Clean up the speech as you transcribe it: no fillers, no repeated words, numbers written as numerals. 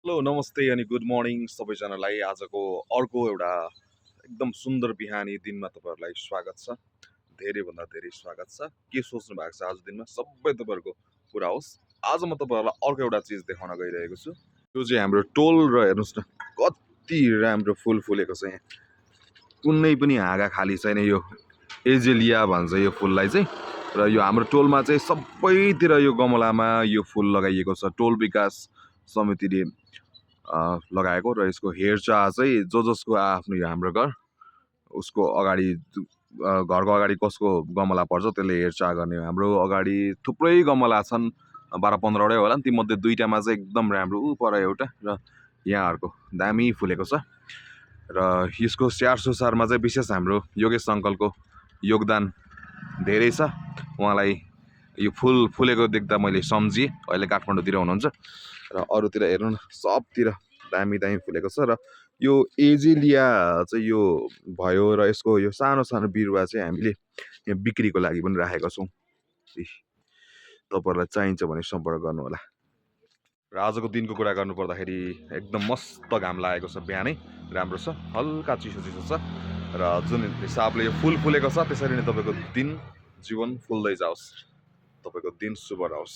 Hello नमस्ते अनि good morning सबैजनालाई आजको अर्को एउटा एकदम सुन्दर बिहानी दिनमा तपाईँहरूलाई स्वागत छ। धेरैभन्दा धेरै स्वागत छ। के सोच्नु भएको छ आज दिनमा सबै तपाईँहरूको पुरा होस्। आज म तपाईँहरूलाई अर्को एउटा चिज देखाउन गइरहेको छु। यो चाहिँ हाम्रो टोल र हेर्नुहोस् न कति राम्रो फुल फुलेको छ। यहाँ कुनै पनि हाँगा खाली छैन। यो एजेलिया भन्छ यो फुललाई चाहिँ। र यो हाम्रो टोलमा चाहिँ सबैतिर यो गमलामा यो फुल लगाइएको छ। टोल विकास समितिले लगाएको र यसको हेरचाह चाहिँ जसको आफ्नो यो हाम्रो घर उसको अगाडि घरको अगाडि कसको गमला पर्छ त्यसले हेरचाह गर्ने। हाम्रो अगाडि थुप्रै गमला छन्, 12-15 वटै होला नि। तीमध्ये दुईटामा चाहिँ एकदम राम्रो पर एउटा र यहाँहरूको दामी फुलेको छ। र यसको स्याहार सुसारमा चाहिँ विशेष हाम्रो योगेश अङ्कलको योगदान धेरै छ। उहाँलाई यो फुल फुलेको देख्दा मैले सम्झिएँ। अहिले काठमाडौँतिर हुनुहुन्छ र अरूतिर हेर्नु न सबतिर दामी दामी फुलेको छ। र यो एजेलिया चाहिँ यो भयो र यसको यो सानो सानो बिरुवा चाहिँ हामीले यहाँ बिक्रीको लागि पनि राखेका छौँ। तपाईँहरूलाई चाहिन्छ भने सम्पर्क गर्नुहोला। र आजको दिनको कुरा गर्नुपर्दाखेरि एकदम मस्त घाम लागेको छ। बिहानै राम्रो छ, हल्का चिसो चिसो छ। र जुन हिसाबले यो फुल फुलेको छ त्यसरी नै तपाईँको दिन जीवन फुल्दै जाओस्, तपाईँको दिन शुभ रहोस्।